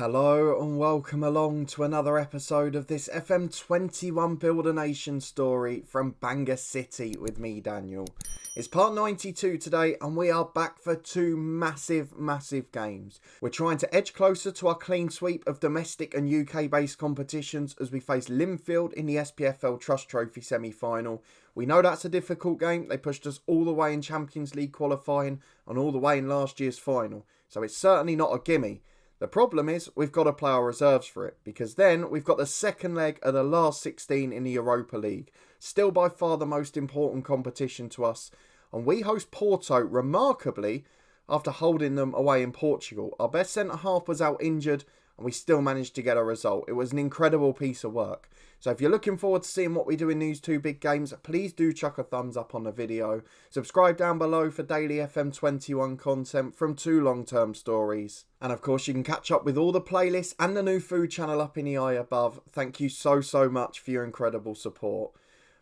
Hello and welcome along to another episode of this FM21 Build a Nation story from Bangor City with me, Daniel. It's part 92 today and we are back for two massive games. We're trying to edge closer to our clean sweep of domestic and UK based competitions as we face Linfield in the SPFL Trust Trophy semi-final. We know that's a difficult game. They pushed us all the way in Champions League qualifying and all the way in last year's final. So it's certainly not a gimme. The problem is we've got to play our reserves for it, because then we've got the second leg of the last 16 in the Europa League. Still by far the most important competition to us. And we host Porto, remarkably, after holding them away in Portugal. Our best centre-half was out injured and we still managed to get a result. It was an incredible piece of work. So if you're looking forward to seeing what we do in these two big games, please do chuck a thumbs up on the video. Subscribe down below for daily FM21 content from two long-term stories. And of course, you can catch up with all the playlists and the new food channel up in the eye above. Thank you so much for your incredible support.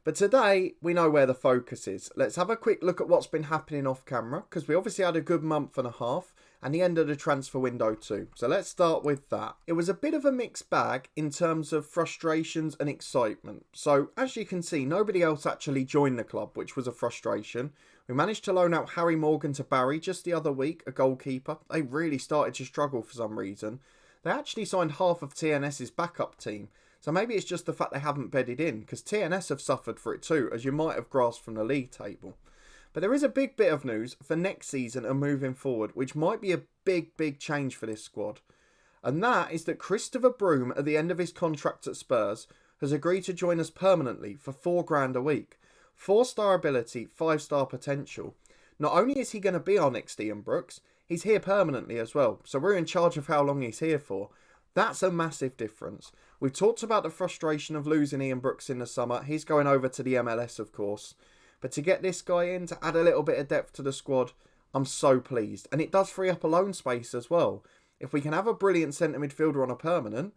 But today, we know where the focus is. Let's have a quick look at what's been happening off camera, because we obviously had a good month and a half, and the end of the transfer window too. So let's start with that. It was a bit of a mixed bag in terms of frustrations and excitement. So as you can see, nobody else actually joined the club, which was a frustration. We managed to loan out Harry Morgan to Barry just the other week, a goalkeeper. They really started to struggle for some reason. They actually signed half of TNS's backup team. So maybe it's just the fact they haven't bedded in, because TNS have suffered for it too, as you might have grasped from the league table. But there is a big bit of news for next season and moving forward, which might be a big change for this squad. And that is that Christopher Broom, at the end of his contract at Spurs, has agreed to join us permanently for £4,000 a week. 4-star ability, 5-star potential. Not only is he going to be our next Ian Brooks, he's here permanently as well. So we're in charge of how long he's here for. That's a massive difference. We've talked about the frustration of losing Ian Brooks in the summer. He's going over to the MLS, of course. But to get this guy in, to add a little bit of depth to the squad, I'm so pleased. And it does free up a loan space as well. If we can have a brilliant centre midfielder on a permanent,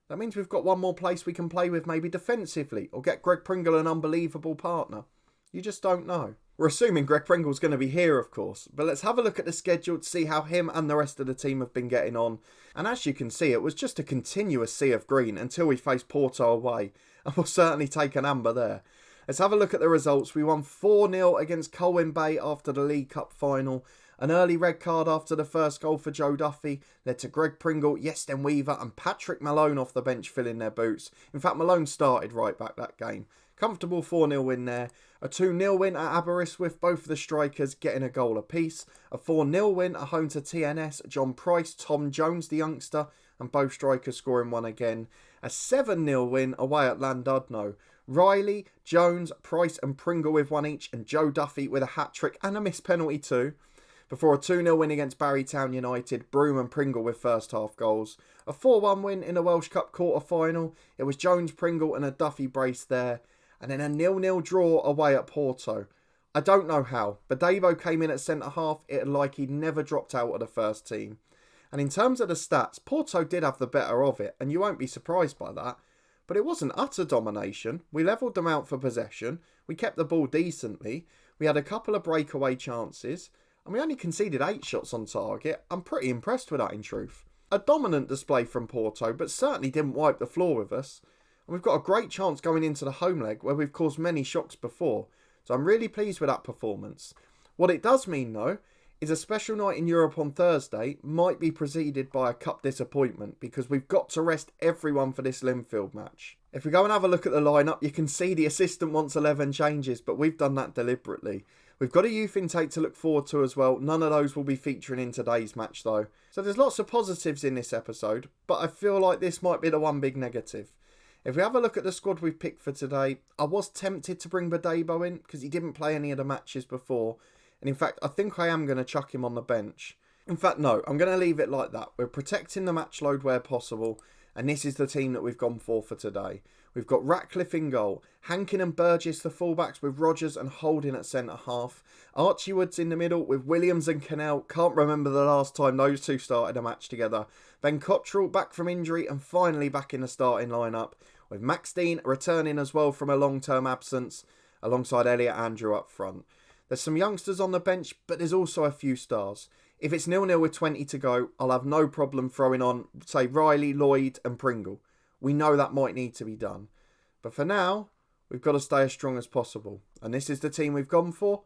that means we've got one more place we can play with, maybe defensively, or get Greg Pringle an unbelievable partner. You just don't know. We're assuming Greg Pringle's going to be here, of course, but let's have a look at the schedule to see how him and the rest of the team have been getting on. And as you can see, it was just a continuous sea of green until we faced Porto away, and we'll certainly take an amber there. Let's have a look at the results. We won 4-0 against Colwyn Bay after the League Cup final. An early red card after the first goal for Joe Duffy led to Greg Pringle, Yesten Weaver and Patrick Malone off the bench filling their boots. In fact, Malone started right back that game. Comfortable 4-0 win there. A 2-0 win at Aberystwyth, both of the strikers getting a goal apiece. A 4-0 win at home to TNS, John Price, Tom Jones, the youngster, and both strikers scoring one again. A 7-0 win away at Llandudno. Riley, Jones, Price and Pringle with one each, and Joe Duffy with a hat-trick and a missed penalty too. Before a 2-0 win against Barrytown United, Broom and Pringle with first half goals. A 4-1 win in the Welsh Cup quarter-final. It was Jones, Pringle and a Duffy brace there. And then a 0-0 draw away at Porto. I don't know how, but Davo came in at centre-half. It like he'd never dropped out of the first team. And in terms of the stats, Porto did have the better of it, and you won't be surprised by that. But it wasn't utter domination. We levelled them out for possession. We kept the ball decently. We had a couple of breakaway chances. And we only conceded 8 shots on target. I'm pretty impressed with that, in truth. A dominant display from Porto, but certainly didn't wipe the floor with us. And we've got a great chance going into the home leg where we've caused many shocks before. So I'm really pleased with that performance. What it does mean, though, is a special night in Europe on Thursday might be preceded by a cup disappointment, because we've got to rest everyone for this Linfield match. If we go and have a look at the lineup, you can see the assistant wants 11 changes, but we've done that deliberately. We've got a youth intake to look forward to as well. None of those will be featuring in today's match though. So there's lots of positives in this episode, but I feel like this might be the one big negative. If we have a look at the squad we've picked for today, I was tempted to bring Badebo in because he didn't play any of the matches before. And in fact, I think I am going to chuck him on the bench. In fact, no, I'm going to leave it like that. We're protecting the match load where possible. And this is the team that we've gone for today. We've got Ratcliffe in goal, Hankin and Burgess the fullbacks with Rogers and Holding at centre-half, Archie Woods in the middle with Williams and Cannell. Can't remember the last time those two started a match together. Ben Cottrell back from injury and finally back in the starting lineup, with Max Dean returning as well from a long-term absence, alongside Elliot Andrew up front. There's some youngsters on the bench, but there's also a few stars. If it's 0-0 with 20 to go, I'll have no problem throwing on, say, Riley, Lloyd and Pringle. We know that might need to be done. But for now, we've got to stay as strong as possible. And this is the team we've gone for.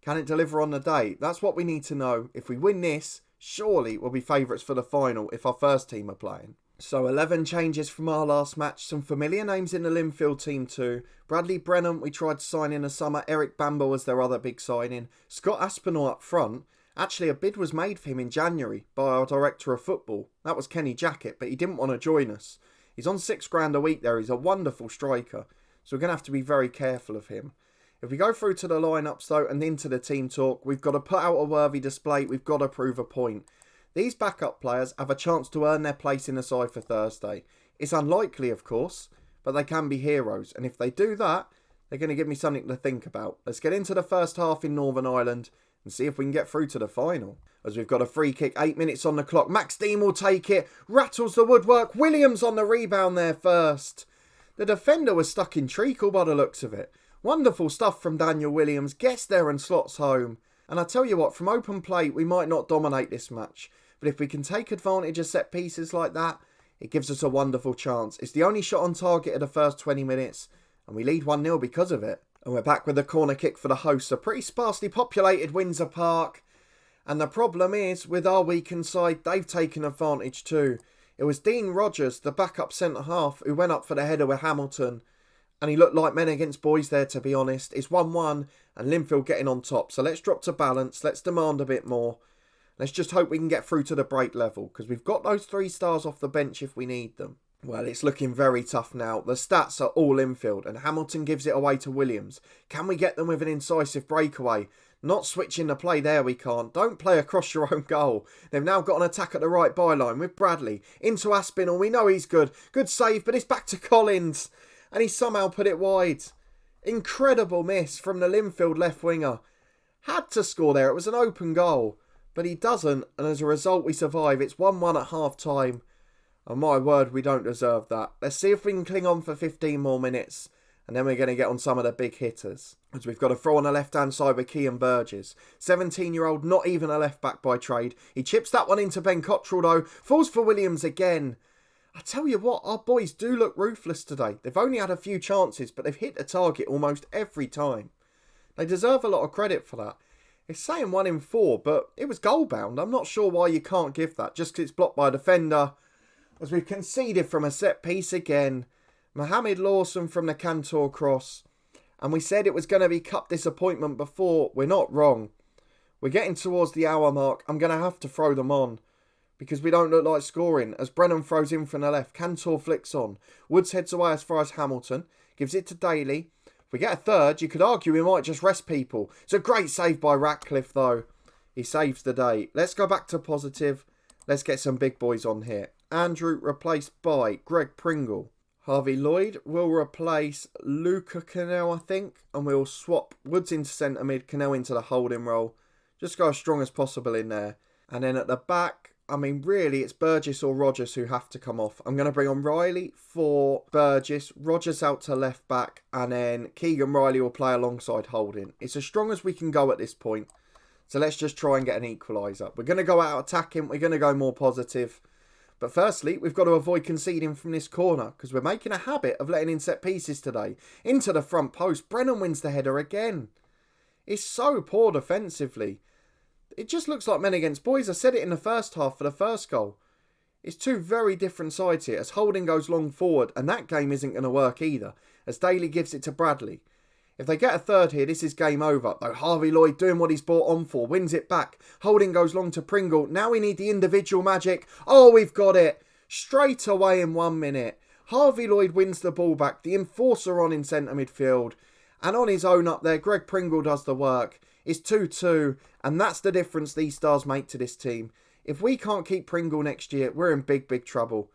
Can it deliver on the day? That's what we need to know. If we win this, surely we'll be favourites for the final if our first team are playing. So 11 changes from our last match. Some familiar names in the Linfield team too. Bradley Brennan, we tried to sign in the summer. Eric Bamber was their other big signing. Scott Aspinall up front. Actually, a bid was made for him in January by our director of football. That was Kenny Jackett, but he didn't want to join us. He's on £6,000 a week there. He's a wonderful striker. So we're going to have to be very careful of him. If we go through to the lineups though and into the team talk, we've got to put out a worthy display. We've got to prove a point. These backup players have a chance to earn their place in the side for Thursday. It's unlikely, of course, but they can be heroes. And if they do that, they're going to give me something to think about. Let's get into the first half in Northern Ireland and see if we can get through to the final. As we've got a free kick, 8 minutes on the clock. Max Dean will take it, rattles the woodwork. Williams on the rebound there first. The defender was stuck in treacle by the looks of it. Wonderful stuff from Daniel Williams. Gets there and slots home. And I tell you what, from open play, we might not dominate this match. But if we can take advantage of set pieces like that, it gives us a wonderful chance. It's the only shot on target of the first 20 minutes. And we lead 1-0 because of it. And we're back with the corner kick for the hosts. A pretty sparsely populated Windsor Park. And the problem is, with our weakened side, they've taken advantage too. It was Dean Rogers, the backup centre-half, who went up for the header with Hamilton. And he looked like men against boys there, to be honest. It's 1-1 and Linfield getting on top. So let's drop to balance. Let's demand a bit more. Let's just hope we can get through to the break level. Because we've got those 3 stars off the bench if we need them. Well, it's looking very tough now. The stats are all Linfield. And Hamilton gives it away to Williams. Can we get them with an incisive breakaway? Not switching the play there, we can't. Don't play across your own goal. They've now got an attack at the right byline with Bradley. Into Aspinall. We know he's good. Good save, but it's back to Collins. And he somehow put it wide. Incredible miss from the Linfield left winger. Had to score there. It was an open goal. But he doesn't. And as a result, we survive. It's 1-1 at half time. And my word, we don't deserve that. Let's see if we can cling on for 15 more minutes. And then we're going to get on some of the big hitters. As we've got a throw on the left-hand side with Kean Burgess. 17-year-old, not even a left-back by trade. He chips that one into Ben Cottrell though. Falls for Williams again. I tell you what, our boys do look ruthless today. They've only had a few chances, but they've hit the target almost every time. They deserve a lot of credit for that. It's saying 1 in 4, but it was goal-bound. I'm not sure why you can't give that, just because it's blocked by a defender. As we've conceded from a set piece again. Mohamed Lawson from the Cantor cross. And we said it was going to be cup disappointment before. We're not wrong. We're getting towards the hour mark. I'm going to have to throw them on. Because we don't look like scoring. As Brennan throws in from the left. Cantor flicks on. Woods heads away as far as Hamilton. Gives it to Daly. If we get a third, you could argue we might just rest people. It's a great save by Ratcliffe though. He saves the day. Let's go back to positive. Let's get some big boys on here. Andrew replaced by Greg Pringle. Harvey Lloyd will replace Luca Cannell, I think. And we'll swap Woods into centre mid, Cannell into the holding role. Just go as strong as possible in there. And then at the back, I mean, really, it's Burgess or Rogers who have to come off. I'm going to bring on Riley for Burgess. Rogers out to left back. And then Keegan Riley will play alongside Holding. It's as strong as we can go at this point. So let's just try and get an equaliser. We're going to go out attacking. We're going to go more positive. But firstly, we've got to avoid conceding from this corner because we're making a habit of letting in set pieces today. Into the front post. Brennan wins the header again. It's so poor defensively. It just looks like men against boys. I said it in the first half for the first goal. It's 2 very different sides here as Holding goes long forward and that game isn't going to work either as Daly gives it to Bradley. If they get a third here, this is game over. Though Harvey Lloyd doing what he's brought on for. Wins it back. Holding goes long to Pringle. Now we need the individual magic. Oh, we've got it. Straight away in 1 minute. Harvey Lloyd wins the ball back. The enforcer on in centre midfield. And on his own up there, Greg Pringle does the work. It's 2-2. And that's the difference these stars make to this team. If we can't keep Pringle next year, we're in big, big trouble.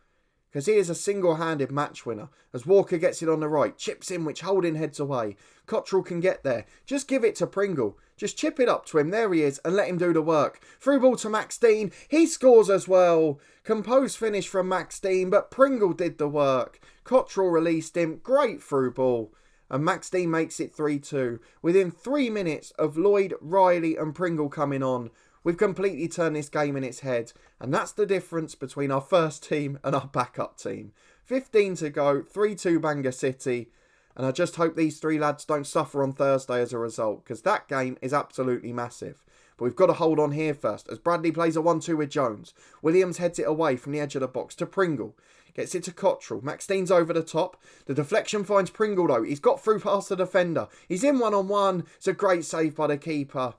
Because he is a single-handed match winner. As Walker gets it on the right. Chips in, which Holding heads away. Cottrell can get there. Just give it to Pringle. Just chip it up to him. There he is. And let him do the work. Through ball to Max Dean. He scores as well. Composed finish from Max Dean. But Pringle did the work. Cottrell released him. Great through ball. And Max Dean makes it 3-2. Within 3 minutes of Lloyd, Riley and Pringle coming on. We've completely turned this game in its head, and that's the difference between our first team and our backup team. 15 to go, 3-2 Bangor City, and I just hope these three lads don't suffer on Thursday as a result, because that game is absolutely massive. But we've got to hold on here first, as Bradley plays a 1-2 with Jones. Williams heads it away from the edge of the box to Pringle. Gets it to Cottrell. Maxtine's over the top. The deflection finds Pringle though. He's got through past the defender. He's in one-on-one. It's a great save by the keeper.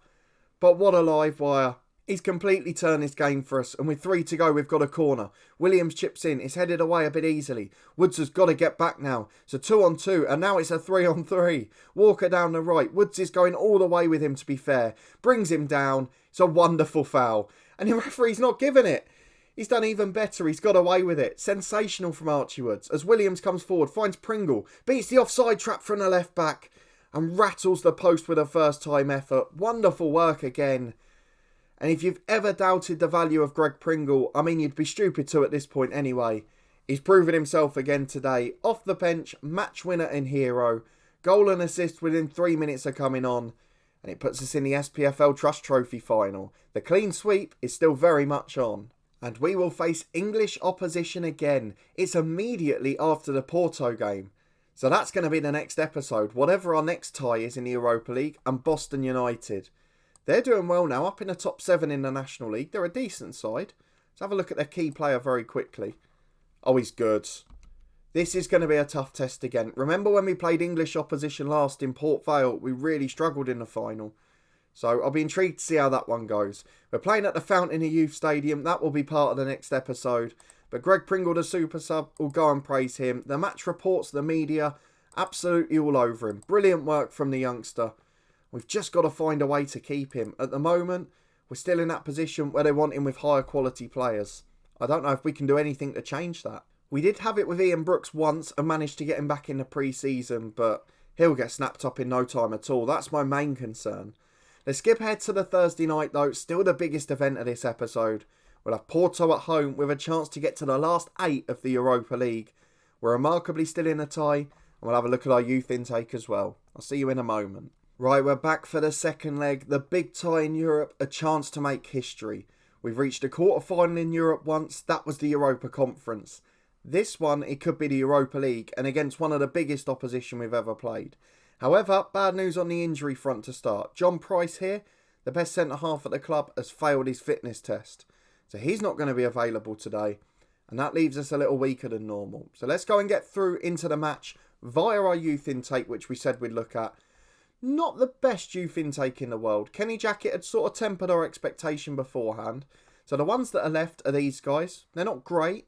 But what a live wire. He's completely turned this game for us. And with 3 to go, we've got a corner. Williams chips in. It's headed away a bit easily. Woods has got to get back now. It's a 2-on-2. And now it's a 3-on-3. Walker down the right. Woods is going all the way with him, to be fair. Brings him down. It's a wonderful foul. And the referee's not giving it. He's done even better. He's got away with it. Sensational from Archie Woods. As Williams comes forward, finds Pringle. Beats the offside trap from the left back. And rattles the post with a first time effort. Wonderful work again. And if you've ever doubted the value of Greg Pringle, I mean, you'd be stupid to at this point anyway. He's proven himself again today. Off the bench, match winner and hero. Goal and assist within 3 minutes of coming on. And it puts us in the SPFL Trust Trophy final. The clean sweep is still very much on. And we will face English opposition again. It's immediately after the Porto game. So that's going to be the next episode, whatever our next tie is in the Europa League, and Boston United. They're doing well now, up in the top 7 in the National League. They're a decent side. Let's have a look at their key player very quickly. Oh, he's good. This is going to be a tough test again. Remember when we played English opposition last in Port Vale? We really struggled in the final. So I'll be intrigued to see how that one goes. We're playing at the Fountain of Youth Stadium. That will be part of the next episode. But Greg Pringle, the super sub, will go and praise him. The match reports, the media, absolutely all over him. Brilliant work from the youngster. We've just got to find a way to keep him. At the moment, we're still in that position where they want him with higher quality players. I don't know if we can do anything to change that. We did have it with Ian Brooks once and managed to get him back in the pre-season, but he'll get snapped up in no time at all. That's my main concern. Let's skip ahead to the Thursday night though, still the biggest event of this episode. We'll have Porto at home with a chance to get to the last 8 of the Europa League. We're remarkably still in a tie, and we'll have a look at our youth intake as well. I'll see you in a moment. Right, we're back for the second leg, the big tie in Europe, a chance to make history. We've reached a quarter-final in Europe once, that was the Europa Conference. This one, it could be the Europa League, and against one of the biggest opposition we've ever played. However, bad news on the injury front to start. John Price here, the best centre-half at the club, has failed his fitness test. So he's not going to be available today. And that leaves us a little weaker than normal. So let's go and get through into the match via our youth intake, which we said we'd look at. Not the best youth intake in the world. Kenny Jackett had sort of tempered our expectation beforehand. So the ones that are left are these guys. They're not great.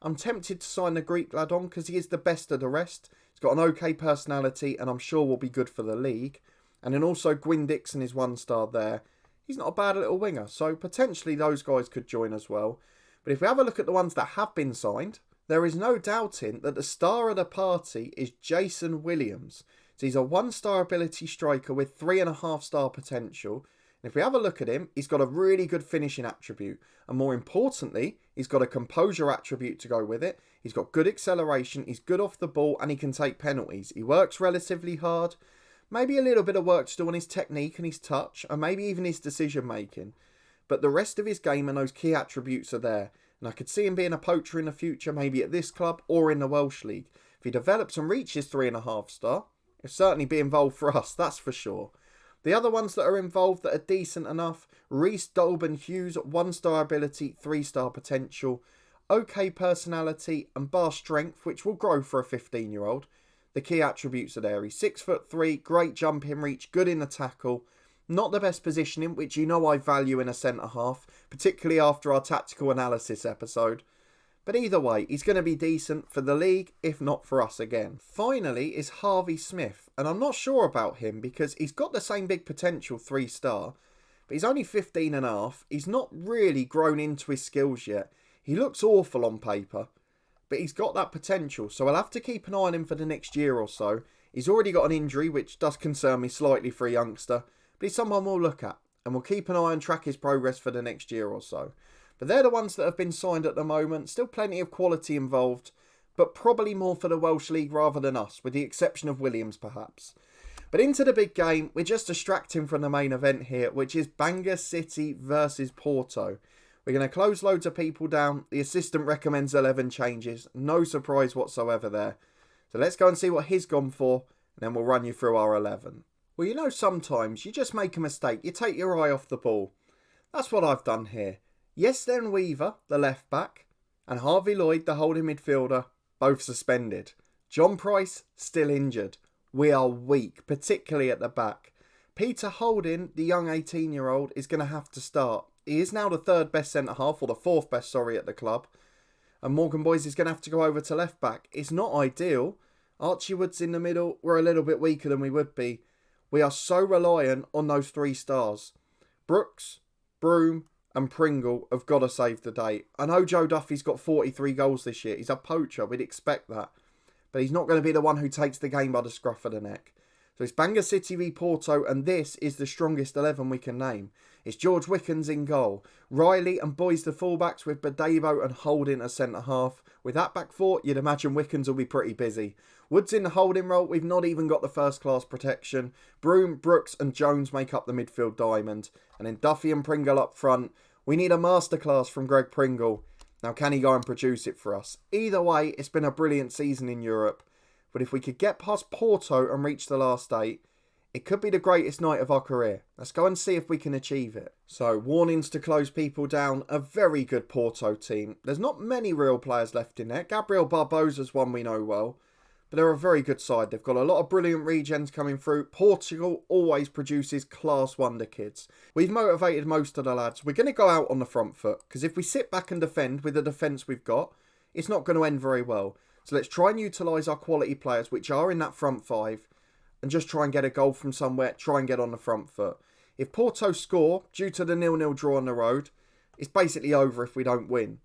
I'm tempted to sign the Greek lad on because he is the best of the rest. He's got an okay personality and I'm sure will be good for the league. And then also Gwyn Dixon is 1-star there. He's not a bad little winger, so potentially those guys could join as well. But if we have a look at the ones that have been signed, there is no doubting that the star of the party is Jason Williams. So he's a 1-star ability striker with 3.5-star potential. And if we have a look at him, he's got a really good finishing attribute. And more importantly, he's got a composure attribute to go with it. He's got good acceleration, he's good off the ball, and he can take penalties. He works relatively hard. Maybe a little bit of work to do on his technique and his touch, and maybe even his decision making. But the rest of his game and those key attributes are there. And I could see him being a poacher in the future, maybe at this club or in the Welsh League. If he develops and reaches 3.5-star, he'll certainly be involved for us, that's for sure. The other ones that are involved that are decent enough, Reece Dolben Hughes, 1-star ability, 3-star potential, okay personality and bar strength, which will grow for a 15-year-old. The key attributes are there. He's 6'3", great jumping reach, good in the tackle. Not the best positioning, which you know I value in a centre-half, particularly after our tactical analysis episode. But either way, he's going to be decent for the league, if not for us again. Finally is Harvey Smith, and I'm not sure about him because he's got the same big potential 3-star, but he's only 15.5. He's not really grown into his skills yet. He looks awful on paper. But he's got that potential, so I'll have to keep an eye on him for the next year or so. He's already got an injury, which does concern me slightly for a youngster, but he's someone we'll look at, and we'll keep an eye and track his progress for the next year or so. But they're the ones that have been signed at the moment, still plenty of quality involved, but probably more for the Welsh League rather than us, with the exception of Williams perhaps. But into the big game, we're just distracting from the main event here, which is Bangor City versus Porto. We're going to close loads of people down. The assistant recommends 11 changes. No surprise whatsoever there. So let's go and see what he's gone for, and then we'll run you through our 11. Well, you know, sometimes you just make a mistake. You take your eye off the ball. That's what I've done here. Yes, then Weaver, the left back, and Harvey Lloyd, the holding midfielder, both suspended. John Price, still injured. We are weak, particularly at the back. Peter Holding, the young 18-year-old, is going to have to start. He is now the third best centre-half, or the fourth best, at the club. And Morgan Boys is going to have to go over to left back. It's not ideal. Archie Woods in the middle. We're a little bit weaker than we would be. We are so reliant on those 3 stars. Brooks, Broom and Pringle have got to save the day. I know Joe Duffy's got 43 goals this year. He's a poacher. We'd expect that. But he's not going to be the one who takes the game by the scruff of the neck. So it's Bangor City v Porto, and this is the strongest 11 we can name. It's George Wickens in goal. Riley and Boys the fullbacks, with Badebo and Holding as centre-half. With that back 4, you'd imagine Wickens will be pretty busy. Woods in the holding role. We've not even got the first-class protection. Broom, Brooks and Jones make up the midfield diamond. And then Duffy and Pringle up front. We need a masterclass from Greg Pringle. Now, can he go and produce it for us? Either way, it's been a brilliant season in Europe. But if we could get past Porto and reach the last 8, it could be the greatest night of our career. Let's go and see if we can achieve it. So, warnings to close people down. A very good Porto team. There's not many real players left in there. Gabriel Barbosa's one we know well. But they're a very good side. They've got a lot of brilliant regens coming through. Portugal always produces class wonder kids. We've motivated most of the lads. We're going to go out on the front foot, because if we sit back and defend with the defence we've got, it's not going to end very well. So let's try and utilise our quality players, which are in that front 5, and just try and get a goal from somewhere, try and get on the front foot. If Porto score, due to the 0-0 draw on the road, it's basically over if we don't win.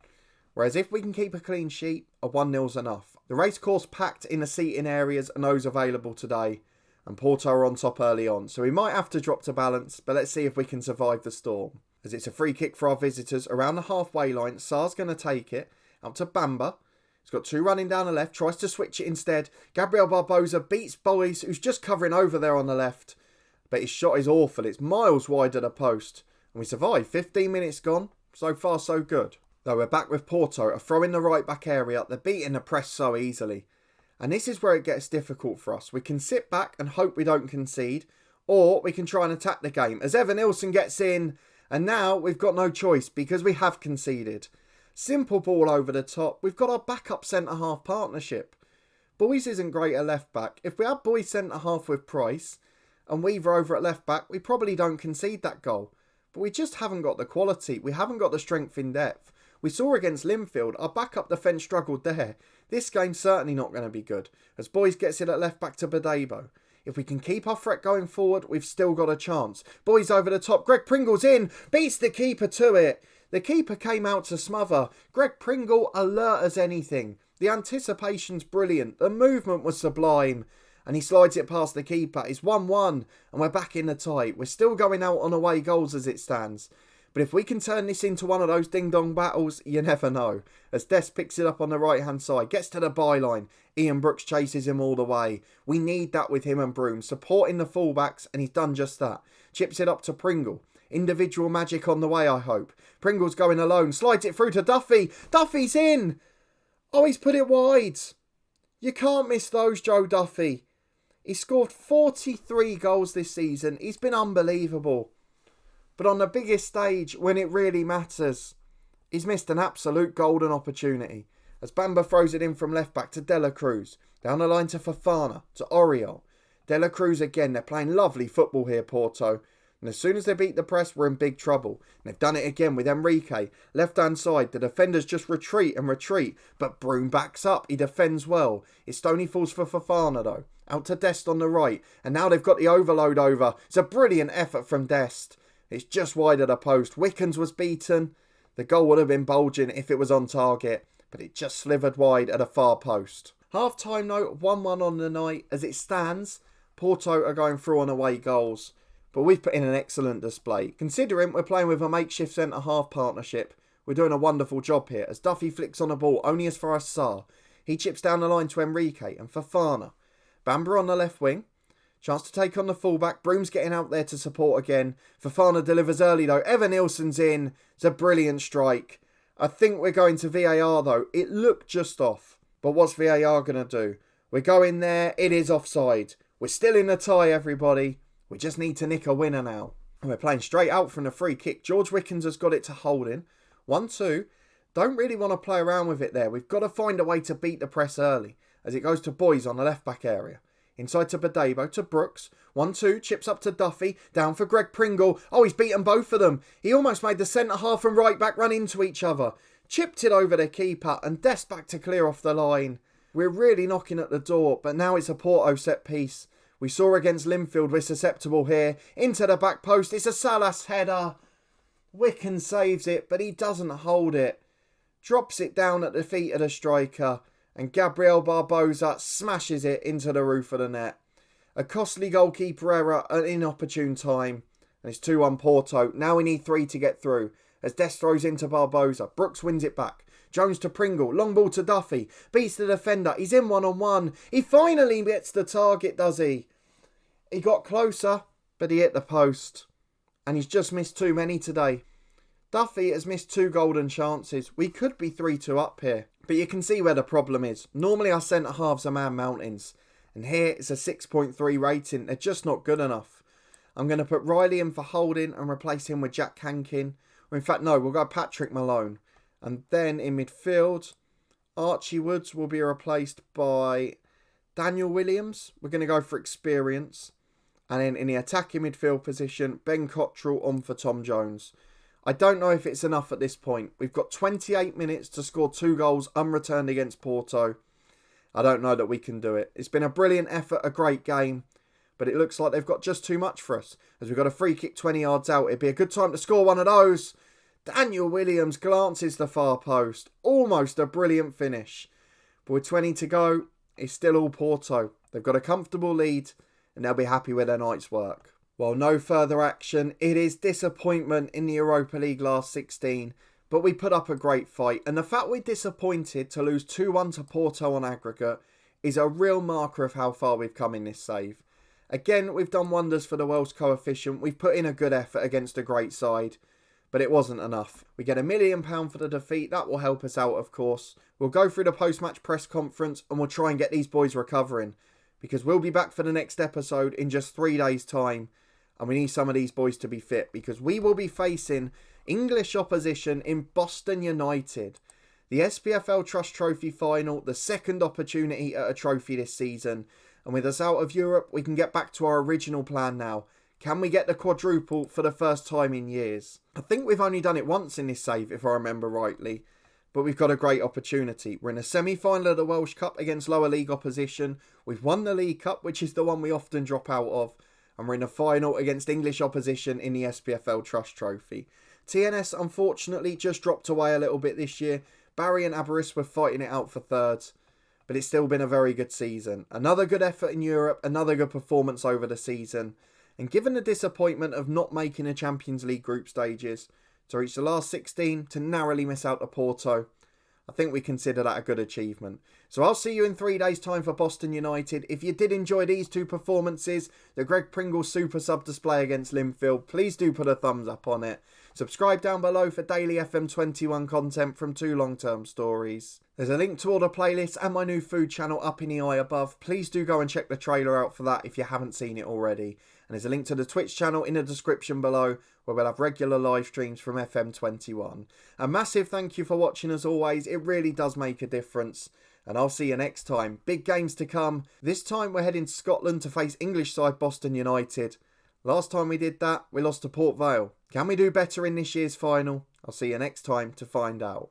Whereas if we can keep a clean sheet, a 1-0's enough. The racecourse packed in the seating areas and those available today, and Porto are on top early on. So we might have to drop to balance, but let's see if we can survive the storm. As it's a free kick for our visitors around the halfway line. Sar's going to take it out to Bamba. He's got 2 running down the left, tries to switch it instead. Gabriel Barbosa beats Boys, who's just covering over there on the left. But his shot is awful. It's miles wide of the post. And we survive. 15 minutes gone. So far, so good. Though we're back with Porto, a throw in the right back area. They're beating the press so easily. And this is where it gets difficult for us. We can sit back and hope we don't concede. Or we can try and attack the game. As Evan Nilsson gets in. And now we've got no choice because we have conceded. Simple ball over the top. We've got our backup centre-half partnership. Boys isn't great at left-back. If we had Boys centre-half with Price and Weaver over at left-back, we probably don't concede that goal. But we just haven't got the quality. We haven't got the strength in depth. We saw against Linfield, our backup defence struggled there. This game's certainly not going to be good, as Boys gets it at left-back to Badebo. If we can keep our threat going forward, we've still got a chance. Boys over the top. Greg Pringle's in. Beats the keeper to it. The keeper came out to smother. Greg Pringle alert as anything. The anticipation's brilliant. The movement was sublime. And he slides it past the keeper. It's 1-1 and we're back in the tie. We're still going out on away goals as it stands. But if we can turn this into one of those ding-dong battles, you never know. As Dest picks it up on the right-hand side, gets to the byline. Ian Brooks chases him all the way. We need that with him and Broom, supporting the fullbacks, and he's done just that. Chips it up to Pringle. Individual magic on the way, I hope. Pringle's going alone, slides it through to Duffy. Duffy's in! Oh, he's put it wide. You can't miss those, Joe Duffy. He's scored 43 goals this season. He's been unbelievable. But on the biggest stage, when it really matters, he's missed an absolute golden opportunity. As Bamba throws it in from left back to Dela Cruz. Down the line to Fofana, to Oriol. Dela Cruz again. They're playing lovely football here, Porto. And as soon as they beat the press, we're in big trouble. And they've done it again with Enrique. Left-hand side, the defenders just retreat and retreat. But Broom backs up. He defends well. It's Stoney falls for Fofana, though. Out to Dest on the right. And now they've got the overload over. It's a brilliant effort from Dest. It's just wide of the post. Wickens was beaten. The goal would have been bulging if it was on target. But it just slivered wide at a far post. Half-time note, 1-1 on the night. As it stands, Porto are going through on away goals. But we've put in an excellent display. Considering we're playing with a makeshift centre-half partnership, we're doing a wonderful job here. As Duffy flicks on the ball, only as far as Sar. He chips down the line to Enrique and Fofana. Bamba on the left wing. Chance to take on the fullback. Broom's getting out there to support again. Fofana delivers early though. Evan Nilsson's in. It's a brilliant strike. I think we're going to VAR though. It looked just off. But what's VAR going to do? We're going there. It is offside. We're still in a tie, everybody. We just need to nick a winner now. And we're playing straight out from the free kick. George Wickens has got it to Holding. 1-2. Don't really want to play around with it there. We've got to find a way to beat the press early as it goes to Boys on the left-back area. Inside to Badebo, to Brooks. 1-2, chips up to Duffy. Down for Greg Pringle. Oh, he's beaten both of them. He almost made the centre-half and right-back run into each other. Chipped it over the keeper and Dest back to clear off the line. We're really knocking at the door, but now it's a Porto set-piece. We saw against Linfield we're susceptible here. Into the back post. It's a Salas header. Wicken saves it, but he doesn't hold it. Drops it down at the feet of the striker. And Gabriel Barbosa smashes it into the roof of the net. A costly goalkeeper error at an inopportune time. And it's 2-1 Porto. Now we need 3 to get through. As Dest throws into Barbosa. Brooks wins it back. Jones to Pringle. Long ball to Duffy. Beats the defender. He's in 1-on-1. He finally gets the target, does he? He got closer, but he hit the post. And he's just missed too many today. Duffy has missed 2 golden chances. We could be 3-2 up here. But you can see where the problem is. Normally our centre-halves are man mountains. And here it's a 6.3 rating. They're just not good enough. I'm going to put Riley in for Holding and replace him with Jack Hankin. Or in fact, no, we'll go Patrick Malone. And then in midfield, Archie Woods will be replaced by Daniel Williams. We're going to go for experience. And then in the attacking midfield position, Ben Cottrell on for Tom Jones. I don't know if it's enough at this point. We've got 28 minutes to score 2 goals unreturned against Porto. I don't know that we can do it. It's been a brilliant effort, a great game. But it looks like they've got just too much for us. As we've got a free kick 20 yards out. It'd be a good time to score one of those. Daniel Williams glances the far post. Almost a brilliant finish. But with 20 to go, it's still all Porto. They've got a comfortable lead and they'll be happy with their night's work. Well, no further action. It is disappointment in the Europa League last 16. But we put up a great fight. And the fact we're disappointed to lose 2-1 to Porto on aggregate is a real marker of how far we've come in this save. Again, we've done wonders for the Welsh coefficient. We've put in a good effort against a great side. But it wasn't enough. We get £1 million for the defeat. That will help us out, of course. We'll go through the post-match press conference and we'll try and get these boys recovering. Because we'll be back for the next episode in just 3 days' time. And we need some of these boys to be fit. Because we will be facing English opposition in Boston United. The SPFL Trust Trophy final. The second opportunity at a trophy this season. And with us out of Europe, we can get back to our original plan now. Can we get the quadruple for the first time in years? I think we've only done it once in this save, if I remember rightly. But we've got a great opportunity. We're in a semi-final of the Welsh Cup against lower league opposition. We've won the League Cup, which is the one we often drop out of. And we're in a final against English opposition in the SPFL Trust Trophy. TNS, unfortunately, just dropped away a little bit this year. Barry and Aberystwyth were fighting it out for third. But it's still been a very good season. Another good effort in Europe. Another good performance over the season. And given the disappointment of not making the Champions League group stages, to reach the last 16, to narrowly miss out to Porto, I think we consider that a good achievement. So I'll see you in 3 days' time for Boston United. If you did enjoy these 2 performances, the Greg Pringle super sub display against Linfield, please do put a thumbs up on it. Subscribe down below for daily FM21 content from 2 long-term stories. There's a link to all the playlists and my new food channel up in the eye above. Please do go and check the trailer out for that if you haven't seen it already. And there's a link to the Twitch channel in the description below where we'll have regular live streams from FM21. A massive thank you for watching as always. It really does make a difference. And I'll see you next time. Big games to come. This time we're heading to Scotland to face English side Boston United. Last time we did that, we lost to Port Vale. Can we do better in this year's final? I'll see you next time to find out.